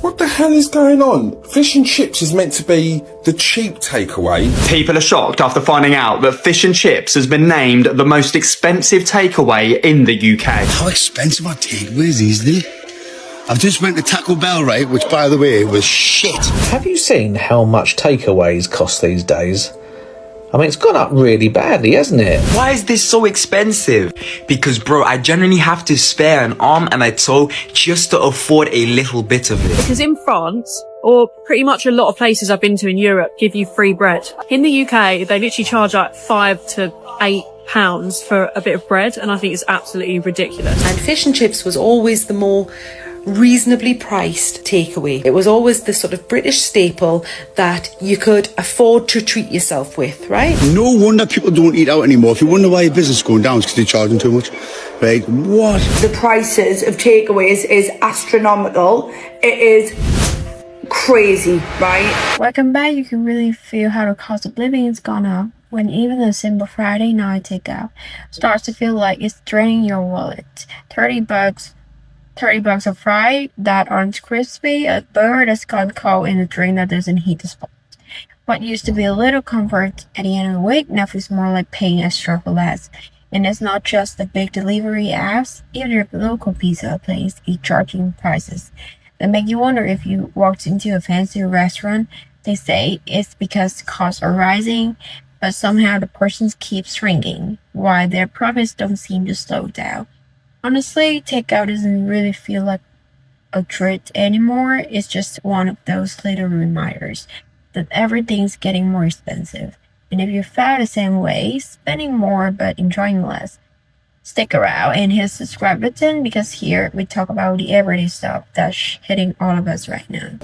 What the hell is going on? Fish and chips is meant to be the cheap takeaway. People are shocked after finding out that fish and chips has been named the most expensive takeaway in the UK. How expensive are takeaways these days? I've just went to Taco Bell, right, which, by the way, was shit. Have you seen how much takeaways cost these days? I mean, it's gone up really badly, hasn't it? Why is this so expensive? Because, bro, I generally have to spare an arm and a toe just to afford a little bit of it. Because in France, or pretty much a lot of places I've been to in Europe, give you free bread. In the UK, they literally charge like £5 to £8 for a bit of bread, and I think it's absolutely ridiculous. And fish and chips was always the more reasonably priced takeaway. It was always the sort of British staple that you could afford to treat yourself with, right? No wonder people don't eat out anymore. If you wonder why your business is going down, it's because they're charging too much. Right? What? The prices of takeaways is astronomical. It is crazy, right? Working back, you can really feel how the cost of living has gone up when even a simple Friday night takeout starts to feel like it's draining your wallet. $30 of fry that aren't crispy, a burger that's gone cold, and a drink that doesn't heat the spot. What used to be a little comfort at the end of the week now feels more like paying extra for less. And it's not just the big delivery apps, even your local pizza place is charging prices that make you wonder if you walked into a fancy restaurant. They say it's because costs are rising, but somehow the portions keep shrinking, while their profits don't seem to slow down. Honestly, takeout doesn't really feel like a treat anymore. It's just one of those little reminders that everything's getting more expensive. And if you felt the same way, spending more but enjoying less, stick around and hit the subscribe button, because here we talk about the everyday stuff that's hitting all of us right now.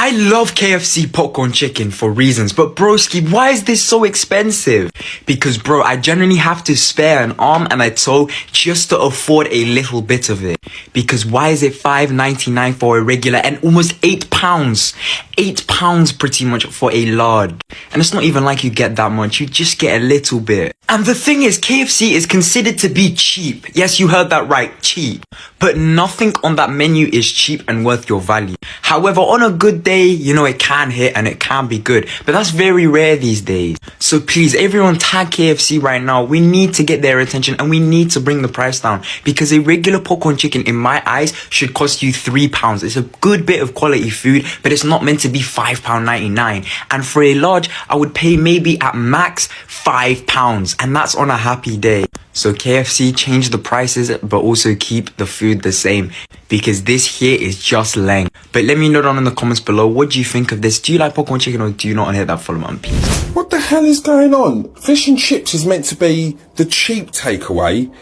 I love KFC popcorn chicken for reasons, but broski, why is this so expensive? Because, bro, I generally have to spare an arm and a toe just to afford a little bit of it. Because why is it $5.99 for a regular and almost £8? £8 pretty much for a large. And it's not even like you get that much, you just get a little bit. And the thing is, KFC is considered to be cheap. Yes, you heard that right, cheap. But nothing on that menu is cheap and worth your value. However, on a good day, you know, it can hit and it can be good. But that's very rare these days. So please, everyone tag KFC right now. We need to get their attention and we need to bring the price down. Because a regular popcorn chicken, in my eyes, should cost you £3. It's a good bit of quality food, but it's not meant to be £5.99. And for a large, I would pay maybe at max £5. And that's on a happy day. So KFC, change the prices, but also keep the food the same, because this here is just lame. But let me know down in the comments below, what do you think of this? Do you like popcorn chicken or do you not? And hit that follow button, please. What the hell is going on? Fish and chips is meant to be the cheap takeaway.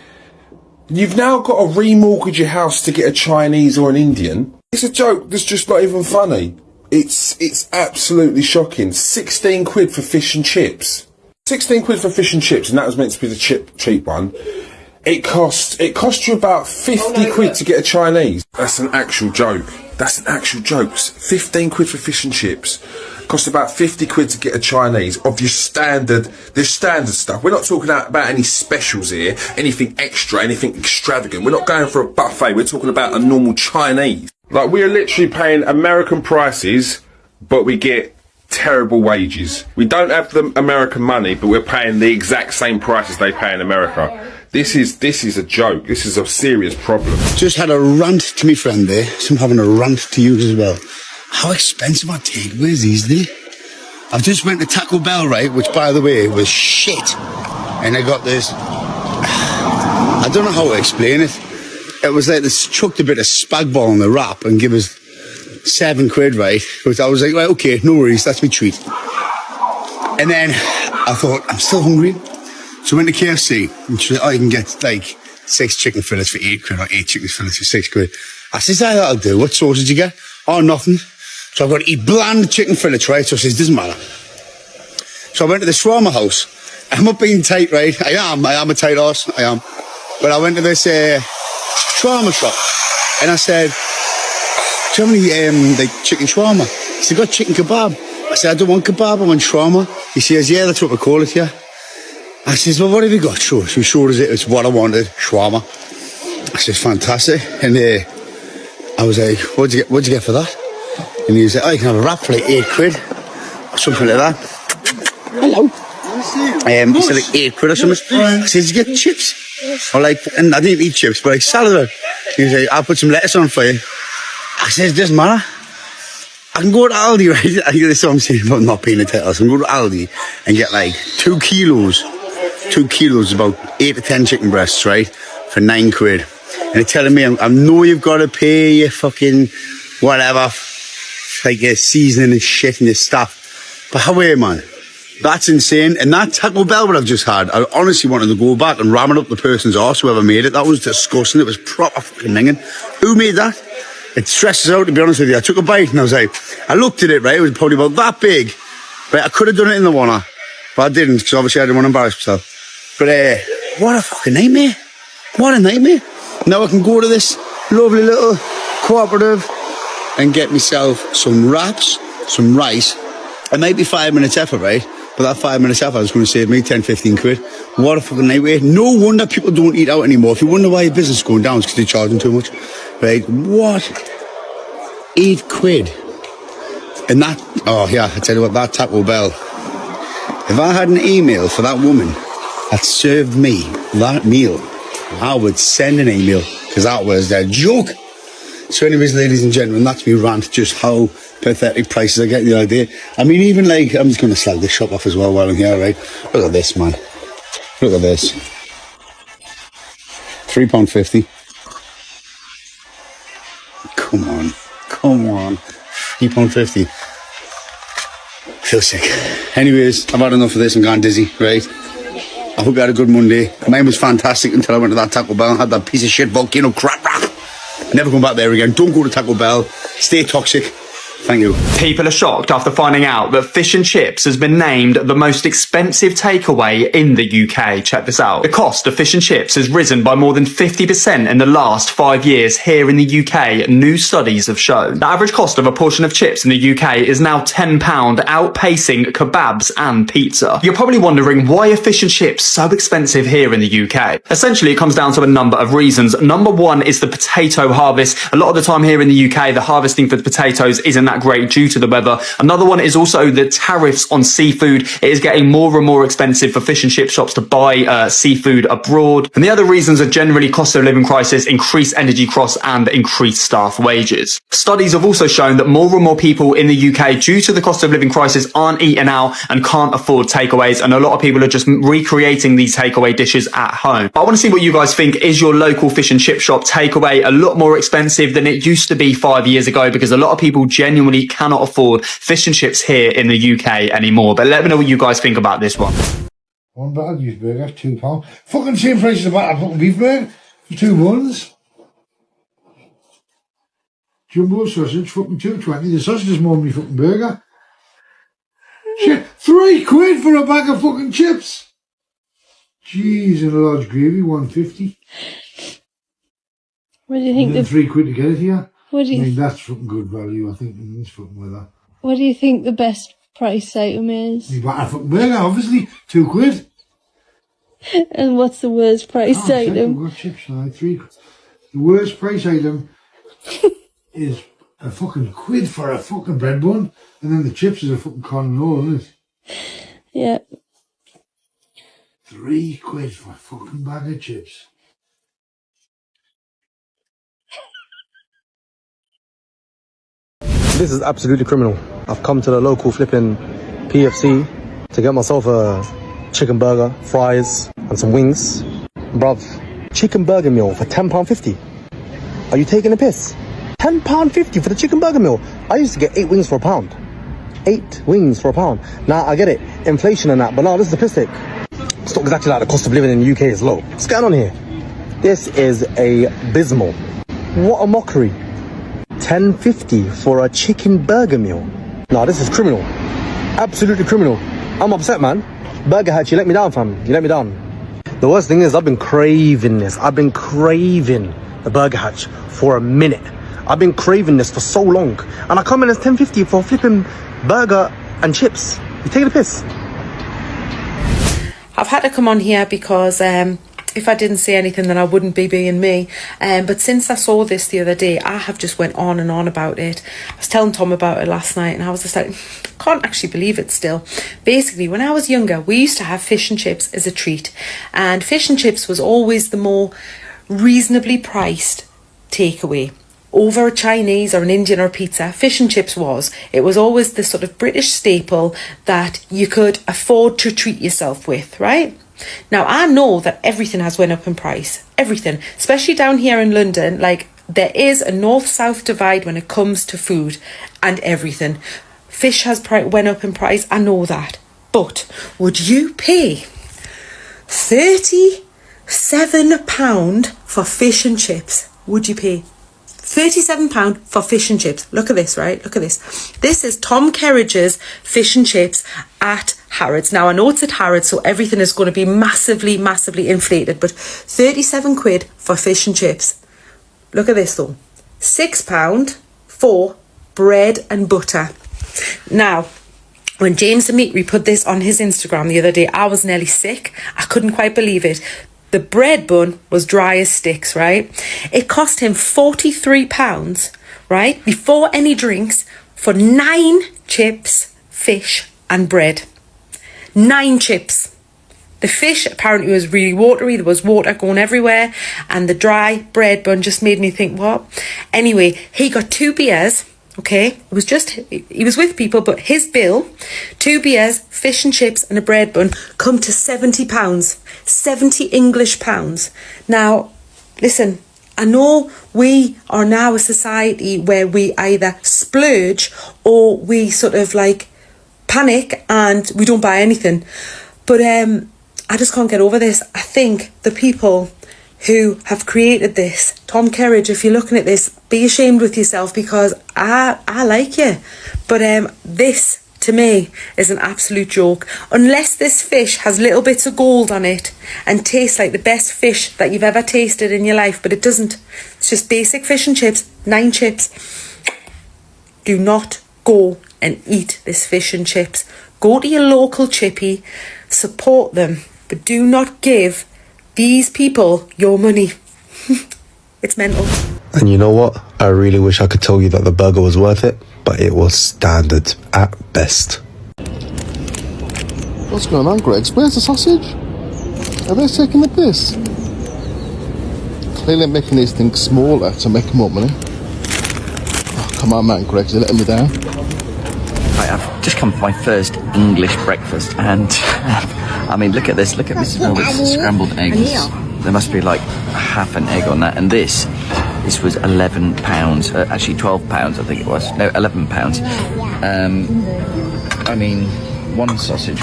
You've now got to remortgage your house to get a Chinese or an Indian. It's a joke that's just not even funny. It's absolutely shocking. 16 quid for fish and chips. 16 quid for fish and chips, and that was meant to be the cheap one. It cost you about 50 quid to get a Chinese. That's an actual joke. That's an actual joke. 15 quid for fish and chips. Cost about 50 quid to get a Chinese of your standard stuff. We're not talking about any specials here, anything extra, anything extravagant. We're not going for a buffet. We're talking about a normal Chinese. Like, we are literally paying American prices, but we get terrible wages. We don't have the American money, but we're paying the exact same prices they pay in America. This is a joke. This is a serious problem. Just had a rant to my friend there, so I'm having a rant to you as well. How expensive are takeaways these days? I've just went to Taco Bell, right, which, by the way, was shit. And I got this, I don't know how to explain it. It was like they chucked a bit of spag ball on the wrap and give us 7 quid, right? Which I was like, right, okay, no worries, that's my treat. And then I thought, I'm still hungry. So I went to KFC, and she said, oh, you can get like 6 chicken fillets for 8 quid, or 8 chicken fillets for 6 quid. I said, that'll do. What sauce did you get? Oh, nothing. So I've got to eat bland chicken fillets, right? So I says, doesn't matter. So I went to the shawarma house. I'm not being tight, right? I am a tight horse, I am. But I went to this shawarma shop, and I said, do you have any like chicken shawarma? He said, got chicken kebab. I said, I don't want kebab, I want shawarma. He says, yeah, that's what we call it, yeah. I says, well, what have you got? Sure. So sure as it's what I wanted, shawarma. I says, fantastic. And I was like, what'd you get for that? And he was like, oh, you can have a wrap for like £8 or something like that. Hello. He said like £8 or something. I said, did you get chips? Or like, and I didn't eat chips, but like salad. He was like, I'll put some lettuce on for you. I said, it doesn't matter. I can go to Aldi, right? I think this is what I'm saying about not being a tether. So I can go to Aldi and get like 2 kilos. 2 kilos, about 8 to 10 chicken breasts, right? For £9. And they're telling me, I know you've got to pay your fucking whatever, like your seasoning and shit and your stuff. But how are you, man? That's insane. And that Taco Bell that I've just had, I honestly wanted to go back and ram it up the person's arse, whoever made it. That was disgusting. It was proper fucking minging. Who made that? It stresses out, to be honest with you. I took a bite and I was like, I looked at it, right? It was probably about that big. Right? I could have done it in the water, but I didn't, because obviously I didn't want to embarrass myself. But what a fucking nightmare. What a nightmare. Now I can go to this lovely little cooperative and get myself some wraps, some rice. It might be 5 minutes effort, right? But that 5 minutes effort is going to save me 10, 15 quid. What a fucking nightmare. No wonder people don't eat out anymore. If you wonder why your business is going down, it's because they're charging too much. Right? What? £8. And that, oh yeah, I tell you what, that Taco Bell. If I had an email for that woman that served me that meal, I would send an email, because that was a joke. So anyways, ladies and gentlemen, that's me rant, just how pathetic prices are getting the idea. I mean, even like, I'm just going to slag this shop off as well while I'm here, right? Look at this, man. Look at this. £3.50. Come on. Come on. £3.50. Feel sick. Anyways, I've had enough of this and gone dizzy, right? I hope you had a good Monday. Mine was fantastic until I went to that Taco Bell and had that piece of shit volcano crap wrap. Never come back there again. Don't go to Taco Bell. Stay toxic. Thank you. People are shocked after finding out that fish and chips has been named the most expensive takeaway in the UK. Check this out. The cost of fish and chips has risen by more than 50% in the last 5 years here in the UK, new studies have shown. The average cost of a portion of chips in the UK is now £10, outpacing kebabs and pizza. You're probably wondering, why are fish and chips so expensive here in the UK? Essentially, it comes down to a number of reasons. Number one is the potato harvest. A lot of the time here in the UK, the harvesting for the potatoes isn't that great due to the weather. Another one is also the tariffs on seafood. It is getting more and more expensive for fish and chip shops to buy seafood abroad. And the other reasons are generally cost of living crisis, increased energy costs, and increased staff wages. Studies have also shown that more and more people in the UK, due to the cost of living crisis, aren't eating out and can't afford takeaways, and a lot of people are just recreating these takeaway dishes at home. But I want to see what you guys think. Is your local fish and chip shop takeaway a lot more expensive than it used to be 5 years ago? Because a lot of people genuinely cannot afford fish and chips here in the UK anymore. But let me know what you guys think about this one. One bag used burger, £2. Fucking same price as a bag of fucking beef burger for 2 buns. Jumbo sausage, fucking £2.20. The sausage is more than me fucking burger. Shit, £3 for a bag of fucking chips. Jeez, and a large gravy, £1.50. What do you think? And then £3 to get it here. What do you? I mean, that's fucking good value. I think it's fucking with that. What do you think the best price item is? You bought a fucking burger, obviously, £2. And what's the worst price item? We've got chips now, £3. The worst price item is a fucking £1 for a fucking bread bun, and then the chips is a fucking corn and roll, isn't it? Yeah. £3 for a fucking bag of chips. This is absolutely criminal. I've come to the local flipping PFC to get myself a chicken burger, fries, and some wings. Bruv, chicken burger meal for £10.50. Are you taking a piss? £10.50 for the chicken burger meal. I used to get 8 wings for £1. 8 wings for £1. Now, I get it, inflation and that, but no, this is the piss take. It's not exactly like the cost of living in the UK is low. What's going on here? This is abysmal. What a mockery. £10.50 for a chicken burger meal. Nah, this is criminal. Absolutely criminal. I'm upset, man. Burger Hatch, you let me down, fam. You let me down. The worst thing is I've been craving this. I've been craving the Burger Hatch for a minute. I've been craving this for so long. And I come in as £10.50 for a flipping burger and chips. You taking a piss? I've had to come on here because if I didn't say anything, then I wouldn't be being me. But since I saw this the other day, I have just went on and on about it. I was telling Tom about it last night, and I was just like, can't actually believe it still. Basically, when I was younger, we used to have fish and chips as a treat, and fish and chips was always the more reasonably priced takeaway. Over a Chinese or an Indian or pizza, fish and chips it was always the sort of British staple that you could afford to treat yourself with, right? Now, I know that everything has went up in price. Everything. Especially down here in London, like, there is a north-south divide when it comes to food and everything. Fish has went up in price, I know that. But would you pay £37 for fish and chips? Would you pay £37 for fish and chips? Look at this, right? Look at this. This is Tom Kerridge's fish and chips at Harrods. Now, I know it's at Harrods, so everything is going to be massively, massively inflated, but 37 quid for fish and chips. Look at this, though. £6 for bread and butter. Now, when James the Meatery put this on his Instagram the other day, I was nearly sick. I couldn't quite believe it. The bread bun was dry as sticks, right? It cost him £43, right, before any drinks, for 9 chips, fish and bread. 9 chips. The fish apparently was really watery. There was water going everywhere. And the dry bread bun just made me think, what? Anyway, he got 2 beers. Okay, it was just, he was with people, but his bill, 2 beers, fish and chips and a bread bun, come to £70, 70 English pounds. Now, listen, I know we are now a society where we either splurge or we sort of like panic and we don't buy anything. But I just can't get over this. I think the people who have created this, Tom Kerridge, if you're looking at this, be ashamed with yourself, because I like you. But this, to me, is an absolute joke. Unless this fish has little bits of gold on it and tastes like the best fish that you've ever tasted in your life, but it doesn't. It's just basic fish and chips, 9 chips. Do not go and eat this fish and chips. Go to your local chippy, support them, but do not give these people your money. It's mental. And you know what? I really wish I could tell you that the burger was worth it, but it was standard at best. What's going on, Greggs? Where's the sausage? Are they taking the piss? Clearly making these things smaller to make more money. Oh, come on, man, Greggs, you're letting me down. I've just come for my first English breakfast, and I mean, look at this. Look at Mrs. Velvet's scrambled eggs. There must be like half an egg on that, and this was £11, actually £12, I think it was. No, £11. I mean, 1 sausage,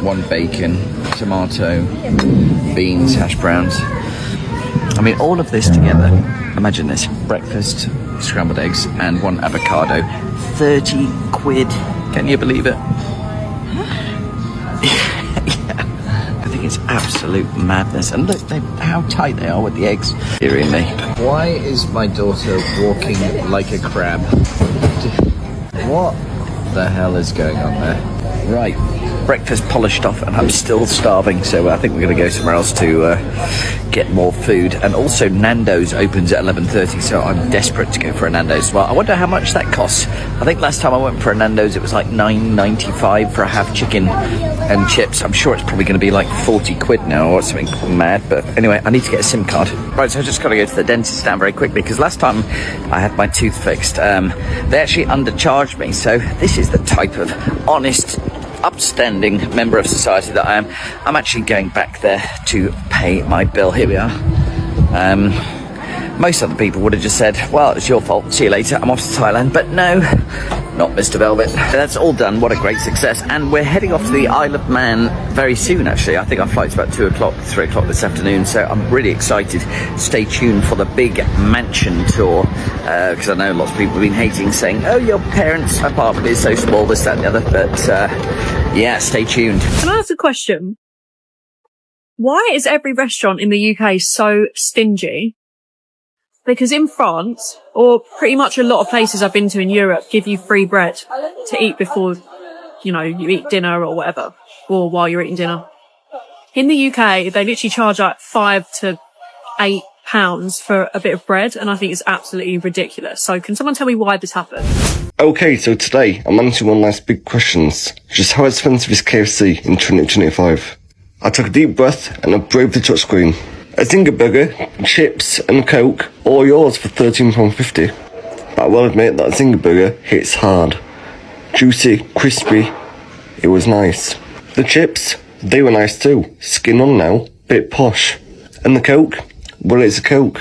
one bacon, tomato, beans, hash browns. I mean, all of this together. Imagine this: breakfast, scrambled eggs, and 1 avocado. 30 quid. Can you believe it? Yeah, I think it's absolute madness. And look how tight they are with the eggs. Hearing me. Why is my daughter walking like a crab? What the hell is going on there? Right, breakfast polished off, and I'm still starving, so I think we're going to go somewhere else to get more food. And also Nando's opens at 11:30, so I'm desperate to go for a Nando's as well. I wonder how much that costs. I think last time I went for a Nando's it was like £9.95 for a half chicken and chips. I'm sure it's probably going to be like 40 quid now or something mad, but anyway, I need to get a SIM card. Right, so I just got to go to the dentist now very quickly, because last time I had my tooth fixed, they actually undercharged me. So this is the type of honest, upstanding member of society that I am. I'm actually going back there to pay my bill. Here we are. Most other people would have just said, well, it's your fault, see you later, I'm off to Thailand. But no, not Mr. Velvet. That's all done. What a great success. And we're heading off to the Isle of Man very soon, actually. I think our flight's about 2 o'clock, 3 o'clock this afternoon, so I'm really excited. Stay tuned for the big mansion tour, because I know lots of people have been hating, saying, oh, your parents' apartment is so small, this, that and the other. But yeah, stay tuned. Can I ask a question? Why is every restaurant in the UK so stingy? Because in France, or pretty much a lot of places I've been to in Europe, give you free bread to eat before, you know, you eat dinner or whatever, or while you're eating dinner. In the UK, they literally charge like £5 to £8 for a bit of bread, and I think it's absolutely ridiculous. So can someone tell me why this happened? Okay, so today I'm answering one of life's big questions. Just how expensive is KFC in 2025? I took a deep breath and I braved the touchscreen. A Zinger burger, chips and Coke, all yours for £13.50. But I will admit that Zinger burger hits hard. Juicy, crispy, it was nice. The chips, they were nice too. Skin on now, bit posh. And the Coke? Well, it's a Coke.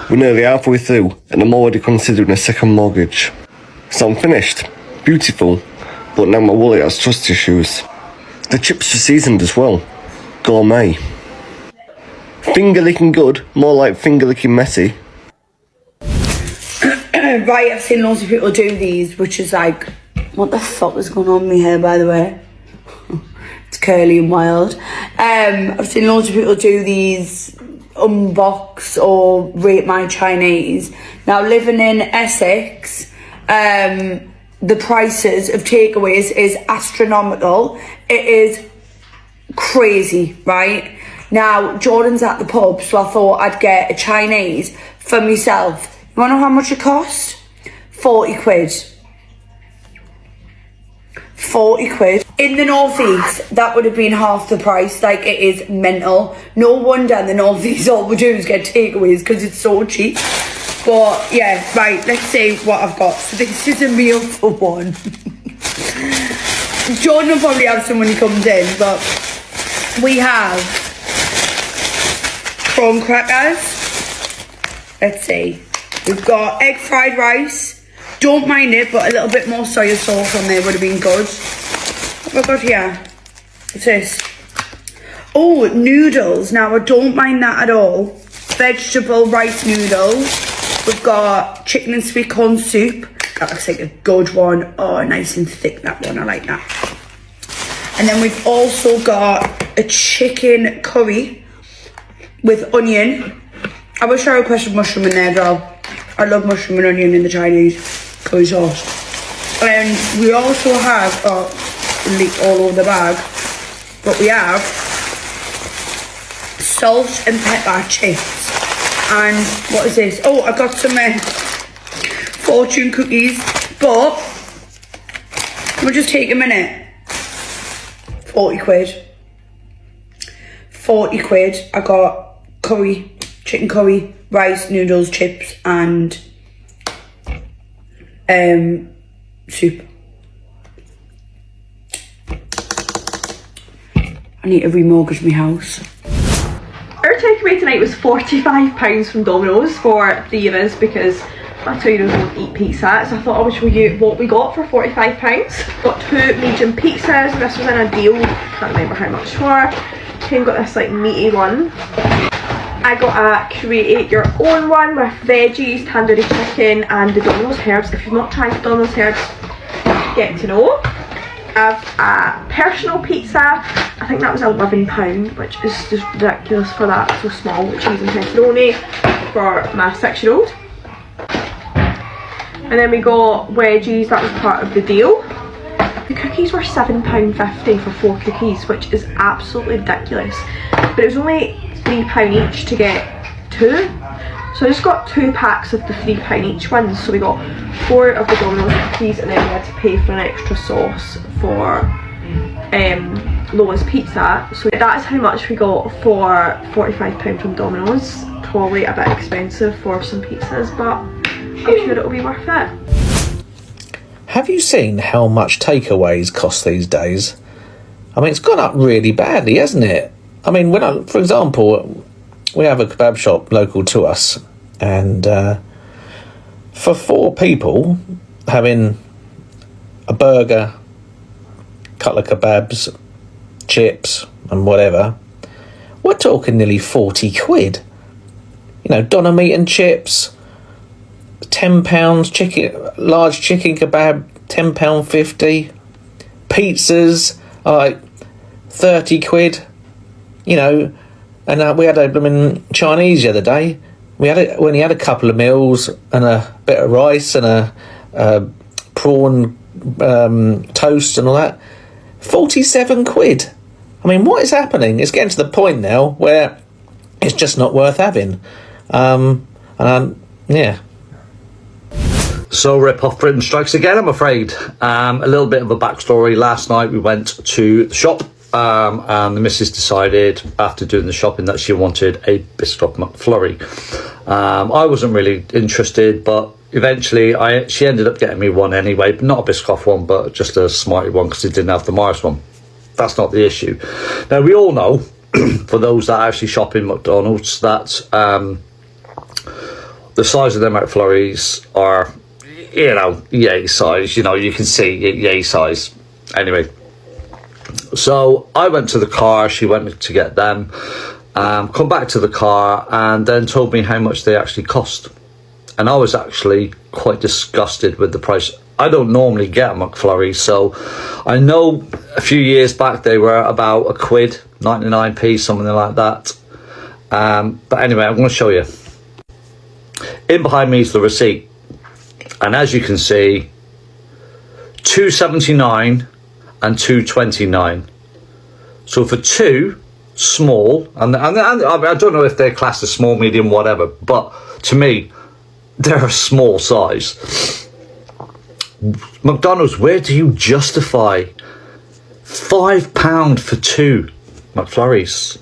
We're nearly halfway through and I'm already considering a second mortgage. So I'm finished. Beautiful. But now my wallet has trust issues. The chips are seasoned as well. Gourmet. Finger licking good, more like finger licking messy. Right, I've seen loads of people do these, which is like, what the fuck is going on with my hair, by the way? It's curly and wild. I've seen loads of people do these unbox or rate my Chinese. Now, living in Essex, the prices of takeaways is astronomical. It is crazy, right? Now, Jordan's at the pub, so I thought I'd get a Chinese for myself. You wanna know how much it cost? 40 quid. 40 quid. In the northeast, that would have been half the price. Like, it is mental. No wonder in the northeast all we do is get takeaways because it's so cheap. But yeah, right, let's see what I've got. So this is a meal for one. Jordan will probably have some when he comes in, but we have prawn crackers. Let's see. We've got egg fried rice. Don't mind it, but a little bit more soy sauce on there would have been good. What have I got here? What's this? Oh, noodles. Now, I don't mind that at all. Vegetable rice noodles. We've got chicken and sweet corn soup. That looks like a good one. Oh, nice and thick, that one. I like that. And then we've also got a chicken curry with onion. I wish I requested mushroom in there, though. I love mushroom and onion in the Chinese curry sauce. And we also have, leak all over the bag, but we have salt and pepper chips. And what is this? Oh, I got some fortune cookies, but we'll just take a minute. 40 quid. 40 quid. I got curry, chicken curry, rice, noodles, chips, and soup. I need to remortgage my house. Our takeaway tonight was £45 from Domino's for 3 of us because my 2-year-old won't eat pizza, so I thought I would show you what we got for £45. Got 2 medium pizzas, and this was in a deal, can't remember how much for. Then got this like meaty one. I got a create your own one with veggies, tandoori chicken and the Domino's herbs. If you've not tried the Domino's herbs, get to know. I have a personal pizza. I think that was £11, which is just ridiculous for that so small. Cheese and pepperoni for my 6-year-old. And then we got wedgies, that was part of the deal. The cookies were £7.50 for 4 cookies, which is absolutely ridiculous. But it was only £3 each to get 2. So I just got 2 packs of the £3 each ones. So we got 4 of the Domino's cookies, and then we had to pay for an extra sauce for Lola's pizza. So that is how much we got for £45 from Domino's. Probably a bit expensive for some pizzas, but I'm sure it'll be worth it. Have you seen how much takeaways cost these days? I mean, it's gone up really badly, hasn't it? I mean, for example, we have a kebab shop local to us, and for 4 people, having a burger, couple of kebabs, chips, and whatever, we're talking nearly 40 quid. You know, doner meat and chips, £10 chicken, large chicken kebab, £10.50. Pizzas are like 30 quid. You know, and we had Chinese the other day. We only had a couple of meals and a bit of rice and a prawn toast and all that. 47 quid. I mean, what is happening? It's getting to the point now where it's just not worth having. Yeah. So Rip-Off Britain strikes again, I'm afraid. A little bit of a backstory. Last night we went to the shop and the missus decided, after doing the shopping, that she wanted a Biscoff McFlurry. I wasn't really interested, but eventually she ended up getting me one anyway, but not a Biscoff one, but just a Smarty one, because it didn't have the Mars one. That's not the issue. Now, we all know, for those that actually shop in McDonald's, that the size of their McFlurries are, you know, yay size. You know, you can see yay size. Anyway, so I went to the car, she went to get them, come back to the car, and then told me how much they actually cost. And I was actually quite disgusted with the price. I don't normally get a McFlurry, so I know a few years back they were about a quid, 99p, something like that. But anyway, I'm going to show you. In behind me is the receipt, and as you can see, $2.79 and $2.29. So for two small, and I don't know if they're classed as small, medium, whatever, but to me, they're a small size. McDonald's, where do you justify £5 for two McFlurries?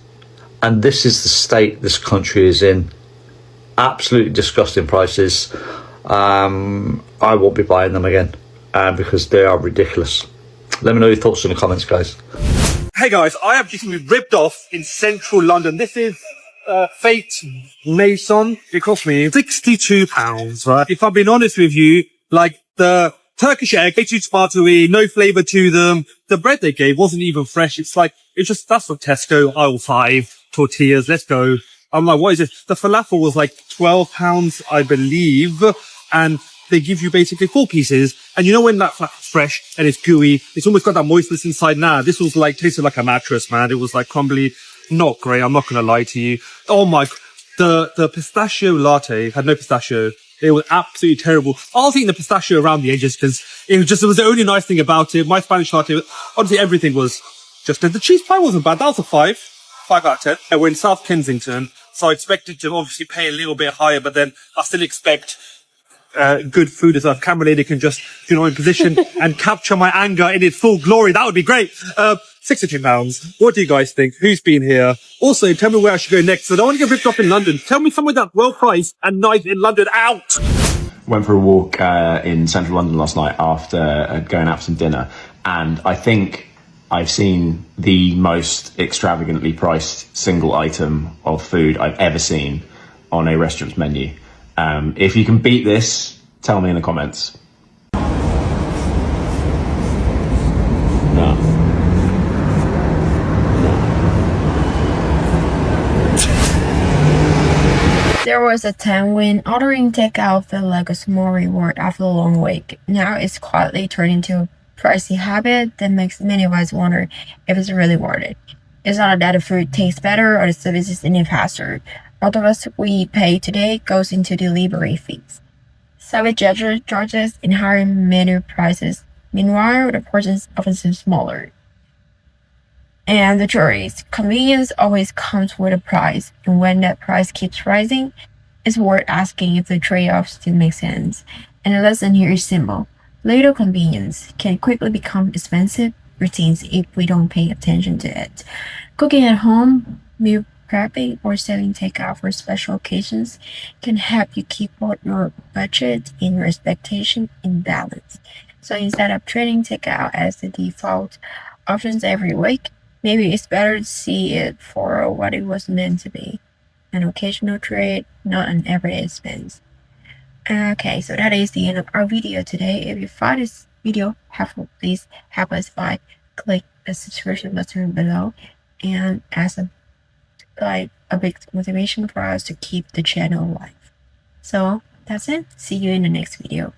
And this is the state this country is in. Absolutely disgusting prices. I won't be buying them again because they are ridiculous. Let me know your thoughts in the comments, guys. Hey guys, I have just been ripped off in central London. This is Fate Mason. It cost me £62, right? If I've been honest with you, like the Turkish egg, way too tomatoey, no flavour to them. The bread they gave wasn't even fresh. It's just, that's from Tesco, aisle 5, tortillas, let's go. I'm like, what is it? The falafel was like £12, I believe. And they give you basically 4 pieces. And you know when that's like fresh and it's gooey, it's almost got that moistness inside now. This was like, tasted like a mattress, man. It was like crumbly. Not great. I'm not going to lie to you. Oh my, the pistachio latte had no pistachio. It was absolutely terrible. I was eating the pistachio around the edges because it was the only nice thing about it. My Spanish latte, honestly, everything was just, the cheese pie wasn't bad. That was a 5 out of 10. And we're in South Kensington, so I expected to obviously pay a little bit higher, but then I still expect good food as a camera lady can just, you know, in position and capture my anger in its full glory. That would be great. £62. What do you guys think? Who's been here? Also, tell me where I should go next. So I don't want to get ripped off in London. Tell me somewhere that's well priced and nice in London. Out! Went for a walk in central London last night after going out for some dinner, and I think I've seen the most extravagantly priced single item of food I've ever seen on a restaurant's menu. If you can beat this, tell me in the comments. No. There was a time when ordering takeout felt like a small reward after a long week. Now it's quietly turned into a pricey habit that makes many of us wonder if it's really worth it. It's not that the food tastes better or the service is any faster. All of us we pay today goes into delivery fees, service charges, and higher menu prices. Meanwhile, the portions often seem smaller. And the truth is, convenience always comes with a price, and when that price keeps rising, it's worth asking if the trade-off still makes sense. And the lesson here is simple. Little convenience can quickly become expensive routines if we don't pay attention to it. Cooking at home, meal prepping, or selling takeout for special occasions can help you keep both your budget and your expectation in balance. So instead of treating takeout as the default options every week, maybe it's better to see it for what it was meant to be. An occasional treat, not an everyday expense. Okay, so that is the end of our video today. If you find this video helpful, please help us by click the subscription button below, and as a big motivation for us to keep the channel alive. So that's it. See you in the next video.